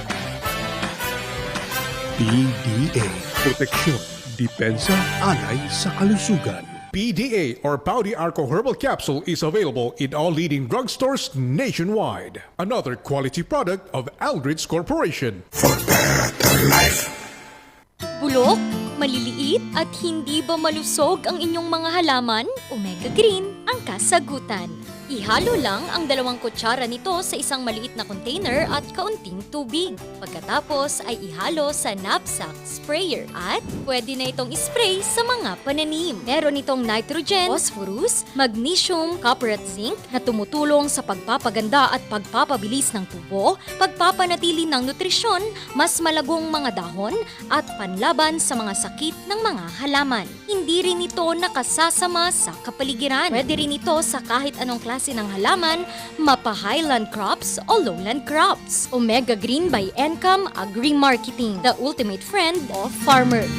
PDA. Proteksyon, depensa, alay sa kalusugan. PDA or Pau de Arco Herbal Capsule is available in all leading drugstores nationwide. Another quality product of Aldridge Corporation. For better life. Bulok, maliliit at hindi ba malusog ang inyong mga halaman? Omega Green ang kasagutan. Ihalo lang ang 2 kutsara nito sa isang maliit na container at kaunting tubig. Pagkatapos ay ihalo sa knapsack sprayer at pwede na itong ispray sa mga pananim. Meron itong nitrogen, phosphorus, magnesium, copper at zinc na tumutulong sa pagpapaganda at pagpapabilis ng tubo, pagpapanatili ng nutrisyon, mas malagong mga dahon at panlaban sa mga sakit ng mga halaman. Hindi rin ito nakasasama sa kapaligiran. Pwede rin ito sa kahit anong klase ng halaman, mapa-highland crops o lowland crops. Omega Green by Encam Agri-Marketing, the ultimate friend of farmers.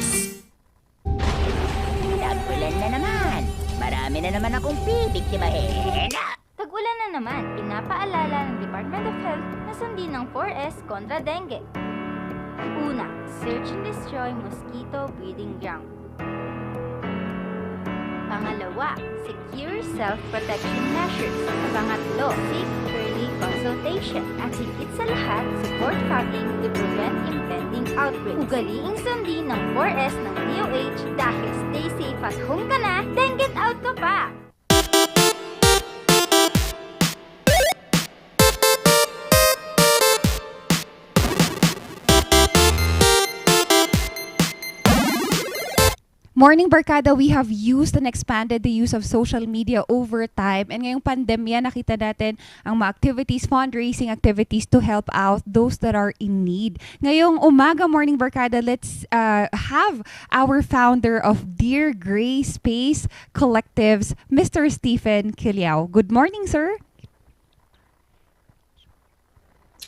Tag-ulan na naman. Marami na naman akong pipiktimahin. Tag-ulan na naman, pinapaalala ng Department of Health na sundin ng 4S kontra dengue. Una, search and destroy mosquito breeding ground. Pangalawa, secure self-protection measures. Pangatlo, seek early consultation. At higit sa lahat, support fogging to prevent impending outbreaks. Ugaliing sundin ng 4S ng DOH dahil stay safe at home ka na, then get out ka pa! Morning Barkada, we have used and expanded the use of social media over time. And ngayong pandemya, nakita natin ang mga activities, fundraising activities to help out those that are in need. Ngayong umaga, Morning Barkada, let's have our founder of Dear Gray Space Collectives, Mr. Stephen Kiliao. Good morning, sir.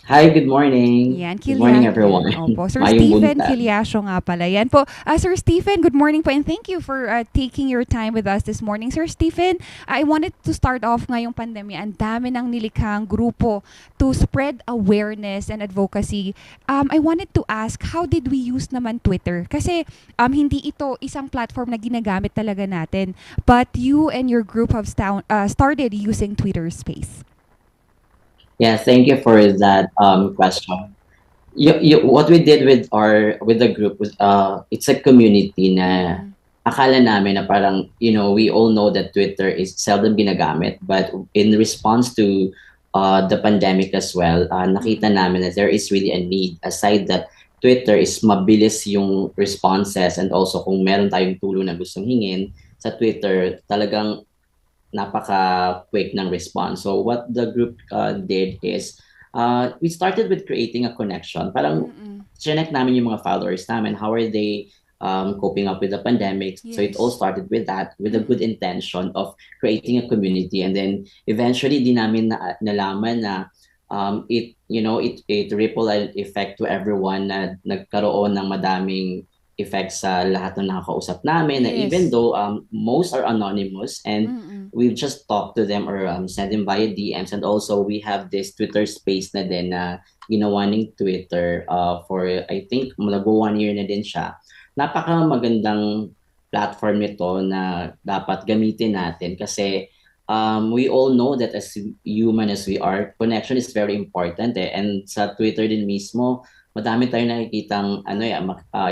Hi, good morning. Yan, Good morning, everyone. Opo, Sir Mayong Stephen buntag. Kiliasyo nga pala. Yan po. Sir Stephen, good morning po and thank you for taking your time with us this morning. Sir Stephen, I wanted to start off ngayong pandemya. Ang dami ng nilikhang grupo to spread awareness and advocacy. I wanted to ask, how did we use naman Twitter? Kasi hindi ito isang platform na ginagamit talaga natin. But you and your group have started using Twitter Space. Yeah, thank you for that question. What we did with the group was it's a community na akala namin na parang we all know that Twitter is seldom ginagamit, but in response to the pandemic as well, nakita namin that there is really a need. Aside that Twitter is mabilis yung responses, and also kung meron tayong tulong na gustong hingin sa Twitter, talagang napaka-quick ng response. So what the group did is, we started with creating a connection. Parang chinek namin yung mga followers namin, how are they coping up with the pandemic. So it all started with that, with a good intention of creating a community. And then eventually, di namin nalaman na it ripple effect to everyone, na nagkaroon ng madaming effects sa lahat ng nakakausap namin, na even though most are anonymous and we've just talked to them or send them via DMs, and also we have this Twitter space na din na ginawa ng Twitter for I think malago 1 year na din siya. Napaka magandang platform nito na dapat gamitin natin kasi we all know that as human as we are, connection is very important and sa Twitter din mismo madami tayong nakikitang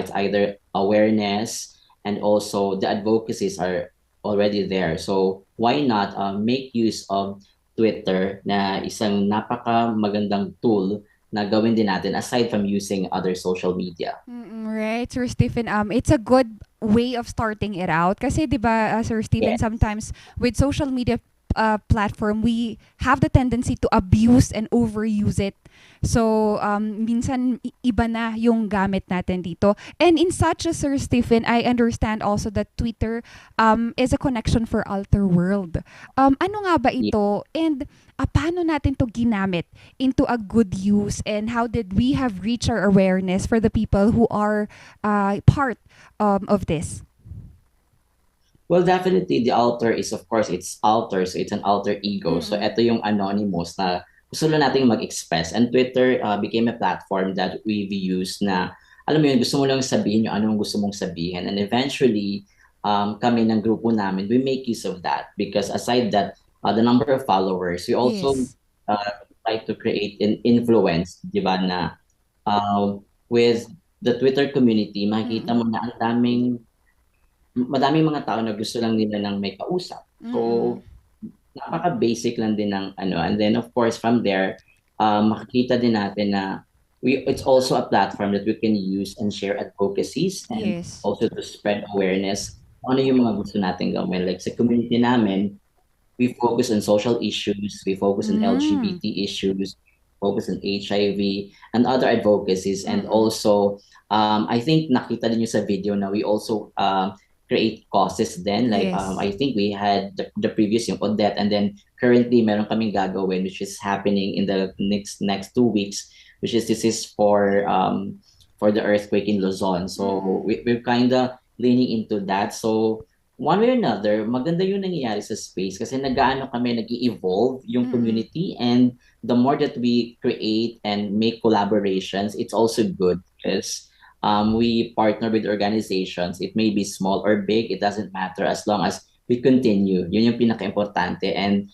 it's either awareness and also the advocacies are already there. So why not make use of Twitter na isang napaka magandang tool na gawin din natin aside from using other social media. Right, Sir Stephen. It's a good way of starting it out. Kasi, di ba, Sir Stephen, sometimes with social media platform, we have the tendency to abuse and overuse it. So, minsan iba na yung gamit natin dito. And in such a, Sir Stephen, I understand also that Twitter is a connection for outer world. Ano nga ba ito? And paano natin to ginamit into a good use? And how did we have reached our awareness for the people who are part of this? Well, definitely the alter is, of course, it's alter, so it's an alter ego. So ito yung anonymous na gusto lang nating mag-express. And Twitter became a platform that we've used na, alam mo yun, gusto mo lang sabihin yung anong gusto mong sabihin. And eventually, kami ng grupo namin, we make use of that. Because aside that, the number of followers, we also try to create an influence, di ba, na with the Twitter community, makikita mo na madaming mga tao na gusto lang nila ng may kausap. So, napaka-basic lang din ng ano. And then of course from there, makikita din natin na it's also a platform that we can use and share advocacies and Yes. also to spread awareness kung ano yung mga gusto natin gawin. Like sa community namin, we focus on social issues, we focus on Mm. LGBT issues, focus on HIV and other advocacies. And Mm-mm. also, I think nakita din sa video na we also create causes then. Like, Yes. I think we had the previous yung Odette and then currently meron kaming gagawin which is happening in the next 2 weeks, which is this is for the earthquake in Luzon. So Mm-mm. we're kind of leaning into that. So one way or another, maganda yung nangyayari sa space kasi nag-aano kami, nag-evolve yung Mm-mm. community and the more that we create and make collaborations, it's also good because we partner with organizations. It may be small or big, it doesn't matter as long as we continue. Yun yung pinaka-importante. And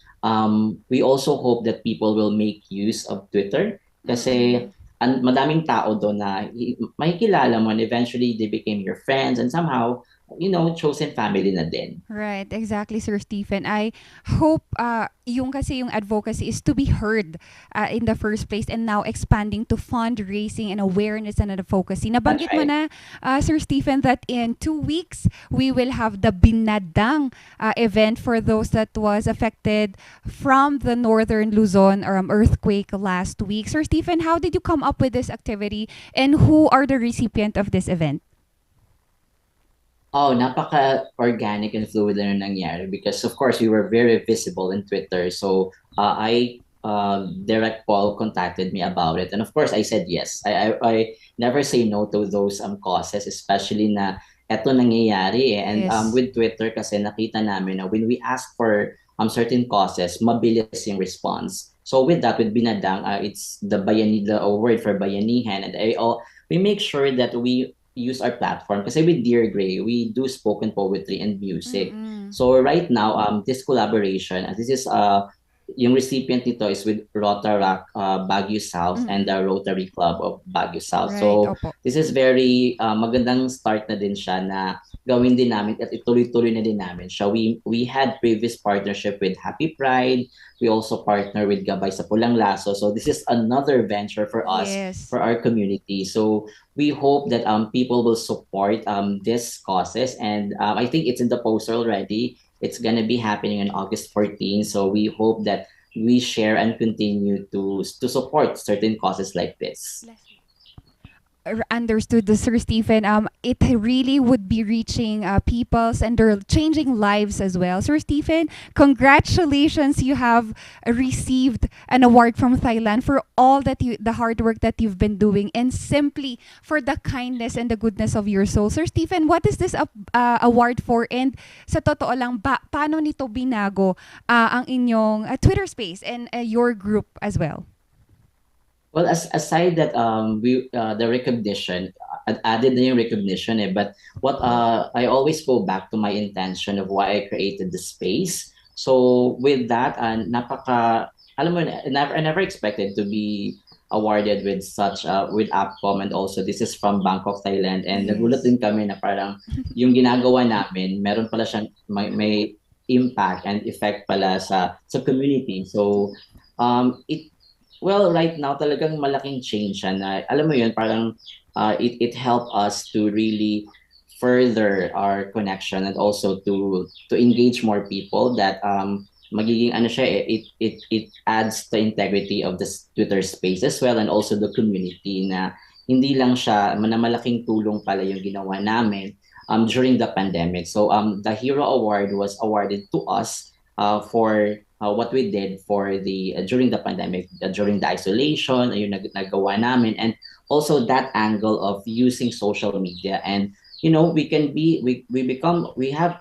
we also hope that people will make use of Twitter kasi Mm-mm. madaming tao doon na makikilala mo and eventually they became your friends and somehow chosen family na din. Right, exactly, Sir Stephen. I hope yung kasi yung advocacy is to be heard in the first place and now expanding to fundraising and awareness and advocacy. That's Nabanggit mo right. na, Sir Stephen, that in 2 weeks, we will have the Binadang event for those that was affected from the northern Luzon earthquake last week. Sir Stephen, how did you come up with this activity and who are the recipient of this event? Oh, napaka-organic and fluid na yung nangyari because of course we were very visible in Twitter. So I direct Paul contacted me about it, and of course I said yes. I never say no to those causes, especially na eto nangyayari eh. And Yes. with Twitter kasi nakita namin na when we ask for certain causes, mabilis yung response. So with that, with Binadang, it's the word for bayanihan, and we make sure that we use our platform kasi with Dear Gray, we do spoken poetry and music. Mm-mm. So right now, this collaboration, this is yung recipient nito is with Rotaract Baguio South and Mm-mm. the Rotary Club of Baguio South. Right, So opo. this is very magandang start na din siya na gawin din namin at ituloy-tuloy na din namin siya. We had previous partnership with Happy Pride. We also partner with Gabay sa Pulang Laso. So this is another venture for us, Yes. for our community. So we hope that people will support these causes, and I think it's in the poster already. It's gonna be happening on August 14th. So we hope that we share and continue to support certain causes like this. Understood, Sir Stephen. It really would be reaching peoples and they're changing lives as well. Sir Stephen, congratulations! You have received an award from Thailand for all the hard work that you've been doing, and simply for the kindness and the goodness of your soul. Sir Stephen, what is this award for? And sa totoo lang, paano nito binago ang inyong Twitter space and your group as well? Well, aside that, we the recognition, added na yung recognition eh. But what I always go back to my intention of why I created the space. So with that, alam mo, I never expected to be awarded with such with APCOM, and also this is from Bangkok, Thailand. And nagulat Yes. din kami na parang yung ginagawa namin, meron pala siyang may impact and effect pala sa community. So it well, right now talagang malaking change siya na alam mo yun parang it helped us to really further our connection and also to engage more people that magiging ano siya it adds the integrity of the Twitter space as well, and also the community na hindi lang siya malaking tulong pala yung ginawa namin during the pandemic. So the Hero Award was awarded to us for what we did for the during the pandemic, during the isolation, yung nagawa namin, and also that angle of using social media. And we have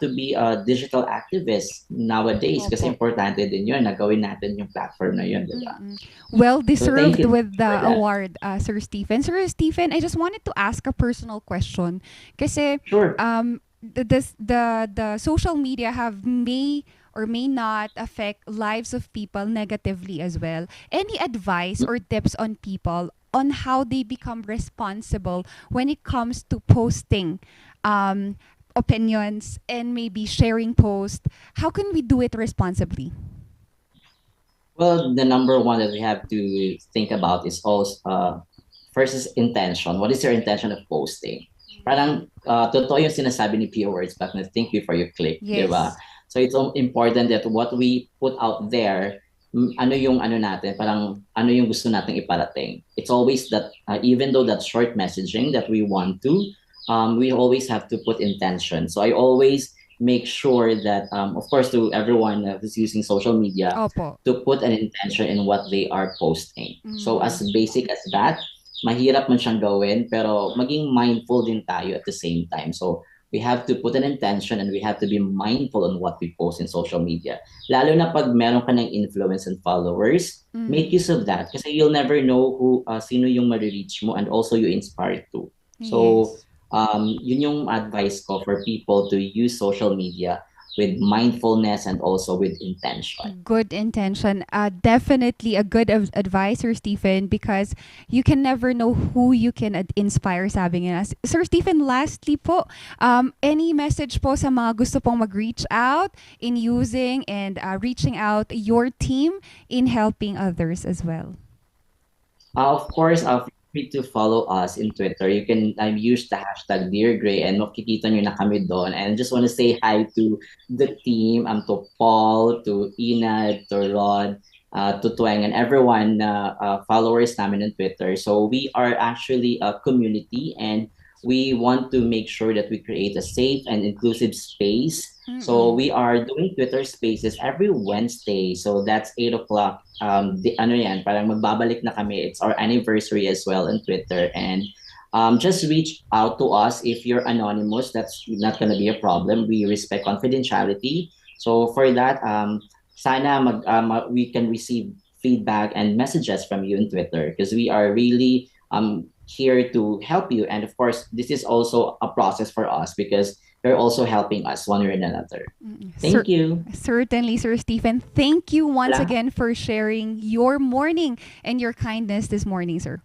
to be a digital activist nowadays kasi Opo. importante din yun na gawin natin yung platform na yun, di ba? Mm-mm. Well So thank deserved you with for the that. award, Sir Stephen. Sir Stephen, I just wanted to ask a personal question. Kasi Sure. the social media have may or may not affect lives of people negatively as well. Any advice or tips on people on how they become responsible when it comes to posting opinions and maybe sharing posts? How can we do it responsibly? Well, the number one that we have to think about is also first is intention. What is your intention of posting? Parang totoo yung sinasabi ni Pio Words back na think before you click, di ba? Yes. So it's important that what we put out there, ano yung ano natin, parang ano yung gusto nating iparating. It's always that even though that's short messaging that we want to, we always have to put intention. So I always make sure that, of course, to everyone who's using social media, Opo. to put an intention in what they are posting. So as Mm. basic as that, mahirap man siyang gawin, pero maging mindful din tayo at the same time. So we have to put an intention and we have to be mindful on what we post in social media. Lalo na pag meron ka ng influence and followers, make Mm. use of that kasi you'll never know who sino yung ma-reach mo and also you inspire to. So Yes. yun yung advice ko for people to use social media with mindfulness and also with intention. Good intention. Definitely a good advice, Sir Stephen, because you can never know who you can inspire, sabi nga. Sir Stephen, lastly po, any message po sa mga gusto pong mag-reach out in using and reaching out your team in helping others as well? Of course, feel free to follow us in Twitter. You can use the hashtag Dear Gray and makikita nyo na kami doon. And I just want to say hi to the team, to Paul, to Ina, to Rod, to Tweng, and everyone followers namin on Twitter. So we are actually a community and we want to make sure that we create a safe and inclusive space. So we are doing Twitter Spaces every Wednesday. So that's 8 o'clock. Ano yan, parang magbabalik na kami. It's our anniversary as well on Twitter. And just reach out to us if you're anonymous. That's not going to be a problem. We respect confidentiality. So for that, sana we can receive feedback and messages from you on Twitter because we are really here to help you. And of course, this is also a process for us because they're also helping us one way or another. Thank you. Certainly, Sir Stephen. Thank you once Wala. again for sharing your morning and your kindness this morning, sir.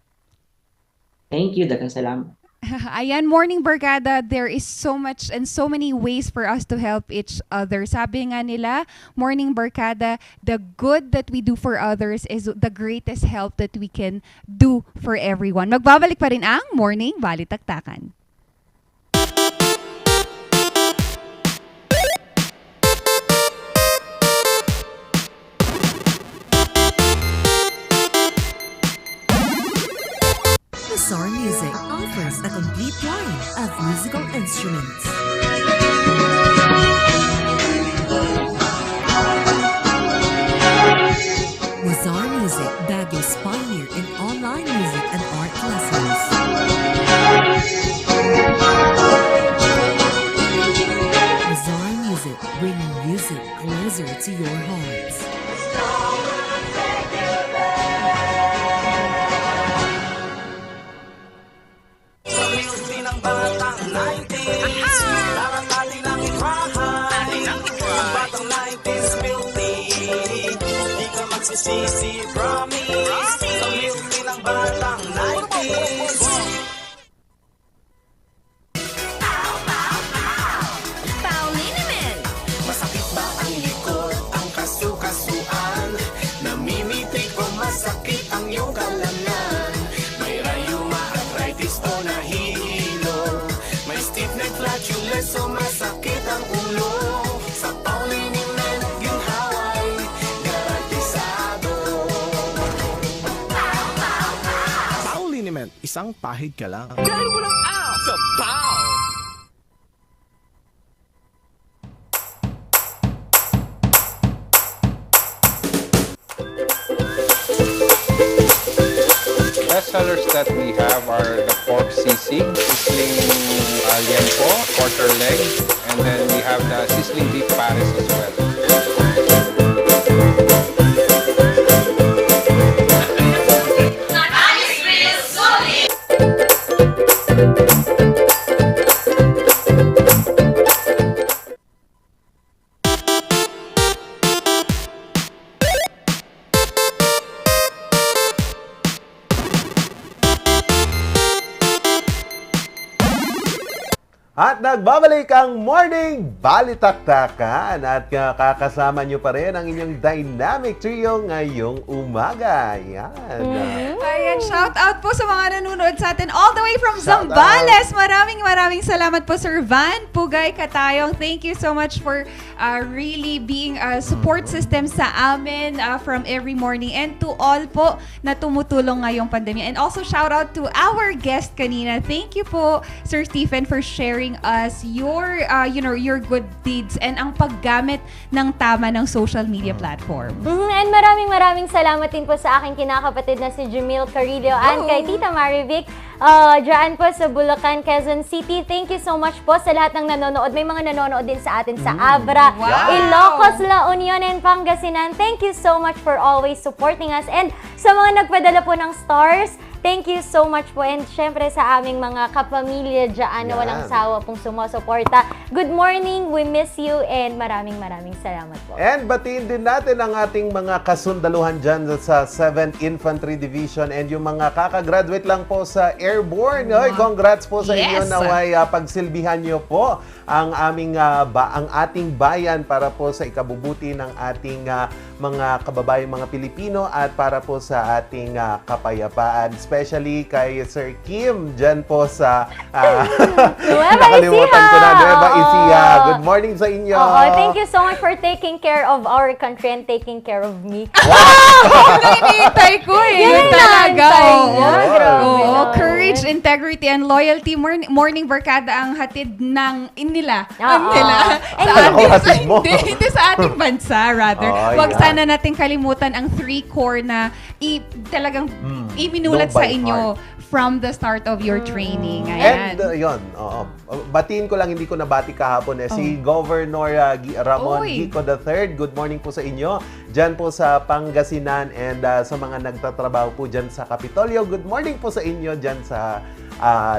Thank you. Daghang salamat. Ayan, Morning Barkada, there is so much and so many ways for us to help each other. Sabi nga nila, Morning Barkada, the good that we do for others is the greatest help that we can do for everyone. Magbabalik pa rin ang Morning Balitaktakan. Bizarre Music offers a complete line of musical instruments. Bizarre Music, Baguio's pioneer in online music and art lessons. Bizarre Music, bringing music closer to your hearts. Sisi, promise, sa milky ng batang 90s. Paulinimen! Masakit ba ang likod, ang kasukasuan? Namimitig o masakit ang iyong kalamnan? May rayuma, arthritis o nahihilo? May stiff neck, flatulence o masakit ang ulo? Sa Paulinimen, ginhaway, garantisado. Paulinimen, isang pahid ka lang. Dahil walang out sa Pau! Best sellers that we have are the pork sisig, sizzling liempo, quarter leg, and then we have the sizzling beef pares as well. At nagbabalik ang Morning Balitaktakan at kakasama nyo pa rin ang inyong dynamic trio ngayong umaga. Yan. Ayan, shout out po sa mga nanonood sa atin all the way from Shout Zambales. Maraming salamat po, Sir Van Pugay Katayong. Thank you so much for really being a support system sa amin from every morning, and to all po na tumutulong ngayong pandemya. And also shout out to our guest kanina. Thank you po, Sir Stephen, for sharing us your your good deeds and ang paggamit ng tama ng social media platform. And maraming salamat din po sa aking kinakapatid na si Jamil Carillo and kay Tita Marivic dyan po sa Bulacan, Quezon City. Thank you so much po sa lahat ng nanonood. May mga nanonood din sa atin sa Abra, Ilocos, La Union, and Pangasinan. Thank you so much for always supporting us. And sa mga nagpadala po ng stars, thank you so much po. And syempre sa aming mga kapamilya dyan na walang sawa pong sumusuporta. Good morning, we miss you, and maraming salamat po. And batiin din natin ang ating mga kasundaluhan dyan sa 7th Infantry Division and yung mga kakagraduate lang po sa Airborne. Oy, congrats po sa inyo, naway pagsilbihan nyo po ang ang ating bayan para po sa ikabubuti ng ating mga kababayang mga Pilipino at para po sa ating kapayapaan. Especially kay Sir Kim dyan po sa nakalimutan ko na, Nueva Ecija. Good morning sa inyo. Thank you so much for taking care of our country and taking care of me. Nainitay ko Yun talaga. Courage, integrity, and loyalty. Morning barkada ang hatid ng nila. Hindi sa ating bansa, rather. Huwag sana natin kalimutan ang 3 core na talagang iminulat sa inyo from the start of your training. Ayan. And yun, batiin ko lang, hindi ko nabati kahapon si Governor Ramon Gico III. Good morning po sa inyo. Diyan po sa Pangasinan and sa mga nagtatrabaho po diyan sa Kapitolyo. Good morning po sa inyo diyan sa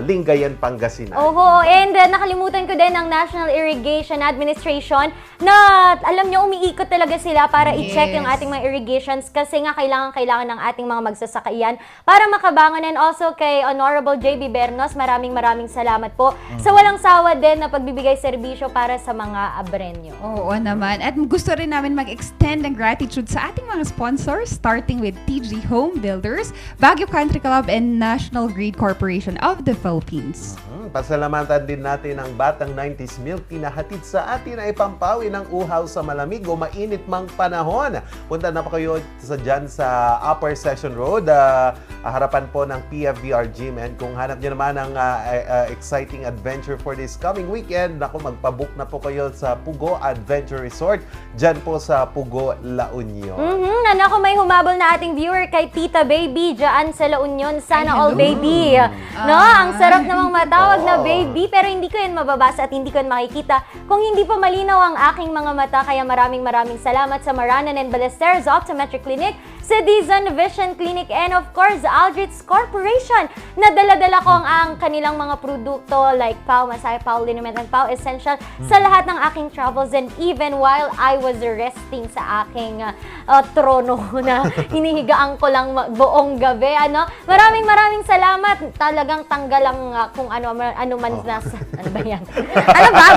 Lingayen, Pangasinan. And nakalimutan ko din ang National Irrigation Administration na alam nyo, umiikot talaga sila para i-check yung ating mga irrigations kasi nga kailangan ng ating mga magsasakayan para makabangon. And also kay Honorable J.B. Bernos, maraming salamat po sa walang sawa din na pagbibigay serbisyo para sa mga abrenyo. Oo naman. At gusto rin namin mag-extend ng gratitude sa ating mga sponsors, starting with TG Home Builders, Baguio Country Club, and National Grid Corporation of the Philippines. Pasalamatan din natin ang Batang 90s Milk na hatid sa atin ay pampawi ng uhaw sa malamig o mainit mang panahon. Punta na pa kayo dyan sa Upper Session Road, harapan po ng PFBR Gym. And kung hanap nyo naman ang exciting adventure for this coming weekend, magpabook na po kayo sa Pugo Adventure Resort dyan po sa Pugo, La Union. May humabol na ating viewer kay Tita Baby dyan sa La Union. Sana all baby. Ang sarap namang matawag na baby, pero hindi ko yan mababasa at hindi ko yan makikita kung hindi pa malinaw ang aking mga mata. Kaya maraming salamat sa Maranan and Ballesteros Optometric Clinic, sa Dizon Vision Clinic, and of course, Aldrich Corporation na dala-dala ko ang kanilang mga produkto like Pau Masay, Pau Liniment, and Pau Essential sa lahat ng aking travels, and even while I was resting sa aking trono na hinihigaan ko lang buong gabi. Maraming salamat. Talagang tanggal ang kung ano man nasa, ano ba yan?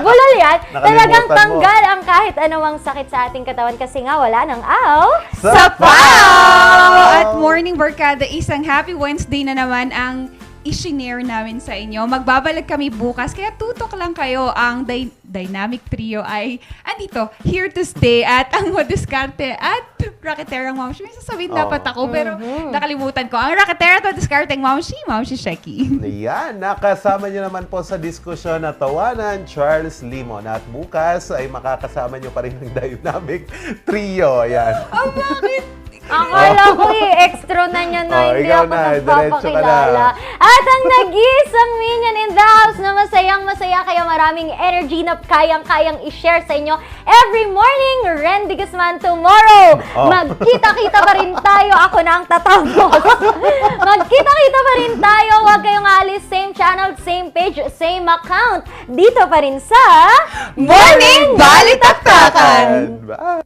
Bulol yan? Talagang tanggal ang kahit anumang sakit sa ating katawan kasi nga wala ng aw sa Pau! At Morning Barkada, isang happy Wednesday na naman ang i-share namin sa inyo. Magbabalik kami bukas, kaya tutok lang kayo. Ang Dynamic Trio ay andito, here to stay, at ang Madiskarte at Racketerang Mamshi. May sasabihin dapat ako, pero nakalimutan ko. Ang Racketera at Diskarteng Mamshi Sheki. Yan, nakasama niyo naman po sa diskusyon na tawanan, Charles Limon. At bukas ay makakasama niyo pa rin ng Dynamic Trio. Yan. Bakit? Akala ko extra na niya na hindi ako nagpapakilala. At ang nag-iisang minion in the house na masayang-masaya, kaya maraming energy na kayang-kayang i-share sa inyo every morning. Randy Guzman, tomorrow, magkita-kita pa rin tayo. Ako na ang tatapos. Magkita-kita pa rin tayo. Huwag kayong alis. Same channel, same page, same account. Dito pa rin sa Morning Balitaktakan! Bye!